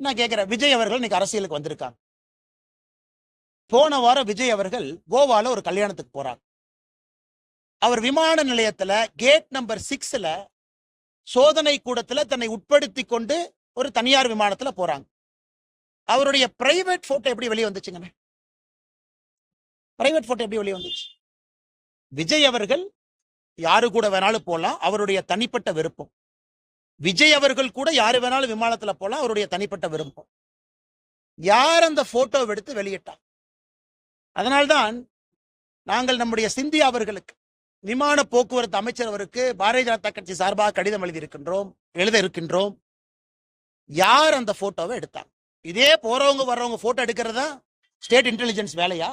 நான் கேட்கிறேன், விஜய் அவர்கள் இன்னைக்கு அரசியலுக்கு வந்திருக்காங்க. போன வாரம் விஜய் அவர்கள் கோவால ஒரு கல்யாணத்துக்கு போறாங்க. அவர் விமான நிலையத்துல கேட் நம்பர் 6ல சோதனை கூடத்துல தன்னை உட்படுத்தி கொண்டு ஒரு தனியார் விமானத்துல போறாங்க. அவருடைய பிரைவேட் போட்டோ எப்படி வெளியே வந்துச்சுங்க? பிரைவேட் போட்டோ எப்படி வெளியே வந்துச்சு? விஜய் அவர்கள் யாரு கூட வேணாலும் போலாம், அவருடைய தனிப்பட்ட விருப்பம். விஜய் அவர்கள் கூட யாரு வேணாலும் விமானத்துல போலாம், அவருடைய தனிப்பட்ட விருப்பம். யார் அந்த போட்டோ எடுத்து வெளியிட்டார்? அதனால்தான் நாங்கள் நம்முடைய சிந்தியா அவர்களுக்கு, விமான போக்குவரத்து அமைச்சர் அவருக்கு பாரதிய ஜனதா கட்சி சார்பாக கடிதம் எழுத இருக்கின்றோம். யார் அந்த போட்டோவை எடுத்தாங்க? இதே போறவங்க வர்றவங்க போட்டோ எடுக்கிறதா ஸ்டேட் இன்டெலிஜென்ஸ் வேலையா?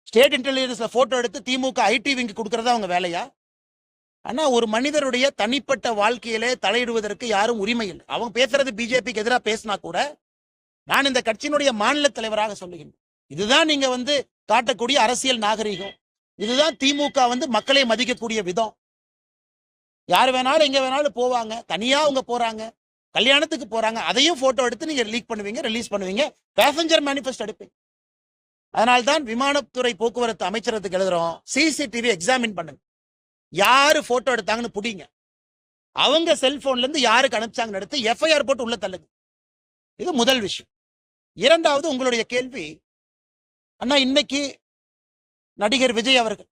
ஸ்டேட் இன்டெலிஜென்ஸ்ல போட்டோ எடுத்து திமுக ஐடி விங்கு கொடுக்கறதா அவங்க வேலையா? ஆனா ஒரு மனிதருடைய தனிப்பட்ட வாழ்க்கையிலே தலையிடுவதற்கு யாரும் உரிமை இல்லை. அவங்க பேசுறது பிஜேபிக்கு எதிராக பேசினா கூட நான் இந்த கட்சியினுடைய மாநில தலைவராக சொல்லுகின்றேன், இதுதான் நீங்க காட்டக்கூடிய அரசியல் நாகரிகம். இதுதான் திமுக மக்களை மதிக்கக்கூடிய விதம். யார் வேணாலும் எங்க வேணாலும் போவாங்க, தனியா அவங்க போறாங்க, கல்யாணத்துக்கு போறாங்க, அதையும் போட்டோ எடுத்து நீங்க லீக் பண்ணுவீங்க, ரிலீஸ் பண்ணுவீங்க, பேசஞ்சர் மேனிஃபெஸ்ட் எடுப்பீங்க. அதனால்தான் விமானத்துறை போக்குவரத்து அமைச்சரத்துக்கு எழுதுறோம், சிசிடிவி எக்ஸாமின் பண்ணுங்க. யாரு போட்டோ எடுத்தாங்கன்னு புடிங்க, அவங்க செல்போன்ல இருந்து யாருக்கு அனுப்பிச்சாங்கன்னு எடுத்து எஃப்ஐஆர் போட்டு உள்ள தள்ளுங்க. இது முதல் விஷயம். இரண்டாவது, உங்களுடைய கேள்வி, அண்ணா இன்னைக்கு நடிகர் விஜய் அவர்கள்,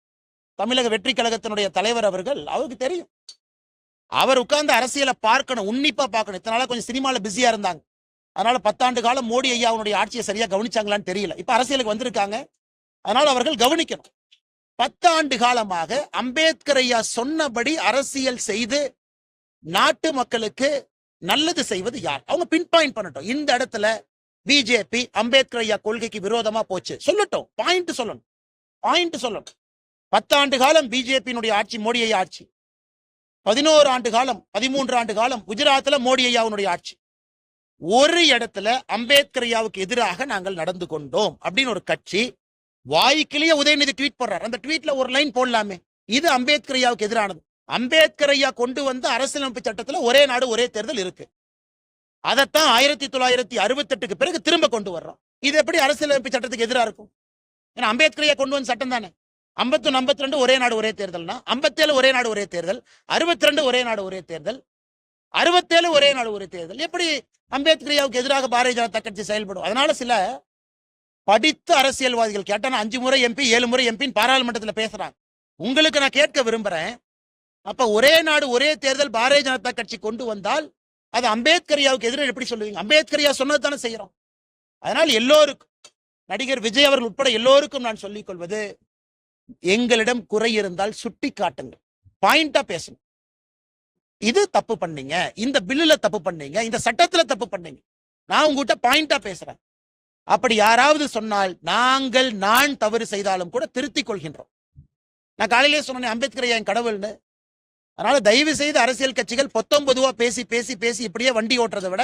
தமிழக வெற்றி கழகத்தினுடைய தலைவர் அவர்கள், அவருக்கு தெரியும், அவர் உட்கார்ந்து அரசியலை பார்க்கணும், உன்னிப்பா பார்க்கணும். இத்தனை நாளா கொஞ்சம் சினிமால பிஸியா இருந்தாங்க, அதனால 10 ஆண்டு காலம் மோடி ஐயா அவனுடைய ஆட்சியை சரியா கவனிச்சாங்களான்னு தெரியல. இப்ப அரசியலுக்கு வந்திருக்காங்க, அதனால அவர்கள் கவனிக்கணும். 10 ஆண்டு காலமாக அம்பேத்கர் ஐயா சொன்னபடி அரசியல் செய்து நாட்டு மக்களுக்கு நல்லது செய்வது யார்? அவங்க பின் பாயிண்ட் பண்ணட்டும். இந்த இடத்துல பிஜேபி அம்பேத்கர் ஐயா கொள்கைக்கு விரோதமா போச்சு சொல்லட்டும், பாயிண்ட் சொல்லணும், பாயிண்ட் சொல்லணும். 10 ஆண்டு காலம் பிஜேபியினுடைய ஆட்சி, மோடி ஐயா ஆட்சி. 11 ஆண்டு காலம், 13 ஆண்டு காலம் குஜராத்ல மோடி ஐயாவுடைய ஆட்சி. ஒரு இடத்துல அம்பேத்கர் ஐயாவுக்கு எதிராக நாங்கள் நடந்து கொண்டோம் அப்படின்னு ஒரு கட்சி வாய்க்கிலேயே உதயநிதி ட்வீட் போடுறார். அந்த ட்வீட்ல ஒரு லைன் போடலாமே, இது அம்பேத்கர் ஐயாவுக்கு எதிரானது. அம்பேத்கர் ஐயா கொண்டு வந்த அரசியலமைப்பு சட்டத்துல ஒரே நாடு ஒரே தேர்தல் இருக்கு. அதைத்தான் 1968க்கு பிறகு திரும்ப கொண்டு வர்றோம். இது எப்படி அரசியலமைப்பு சட்டத்துக்கு எதிராக இருக்கும்? ஏன்னா அம்பேத்கர் ஐயா கொண்டு வந்த சட்டம் தானே. 51, 52 ஒரே நாடு ஒரே தேர்தல்னா, 57 ஒரே நாடு ஒரே தேர்தல், 62 ஒரே நாடு ஒரே தேர்தல், 67 ஒரே நாடு ஒரே தேர்தல். எப்படி அம்பேத்கர் ஐயாவுக்கு எதிராக பாரதிய ஜனதா கட்சி செயல்படும்? அதனால சில படித்த அரசியல்வாதிகள் கேட்டா 5 முறை எம்பி 7 முறை எம்பின்னு பாராளுமன்றத்தில் பேசுறாங்க. உங்களுக்கு நான் கேட்க விரும்புறேன், அப்ப ஒரே நாடு ஒரே தேர்தல் பாரதிய ஜனதா கட்சி கொண்டு வந்தால் அது அம்பேத்கர் ஐயாவுக்கு எதிராக எப்படி சொல்லுவீங்க? அம்பேத்கர் ஐயா சொன்னது தானே செய்யறோம். அதனால் எல்லோருக்கும், நடிகர் விஜய் அவர்கள் உட்பட எல்லோருக்கும் நான் சொல்லிக் கொள்வது, எங்களிடம் குறை இருந்தால் சுட்டி காட்டுங்கள், பாயிண்டா பேசணும். இது தப்பு பண்ணீங்க, இந்த பில்லுல தப்பு பண்ணீங்க, இந்த சட்டத்துல தப்பு பண்ணீங்க, நான் உங்ககிட்ட பாயிண்டா பேசுறேன். அப்படி யாராவது சொன்னால் நான் தவறு செய்தாலும் கூட திருத்திக் கொள்கின்றோம். நான் காலையிலேயே சொன்னேன் அம்பேத்கர் ஐயா என் கடவுள்னு. அதனால தயவு செய்து அரசியல் கட்சிகள் பொதுவா பேசி பேசி பேசி இப்படியே வண்டி ஓட்டுறதை விட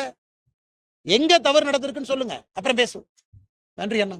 எங்க தவறு நடந்திருக்குன்னு சொல்லுங்க, அப்புறம் பேசுவோம். நன்றி அண்ணா.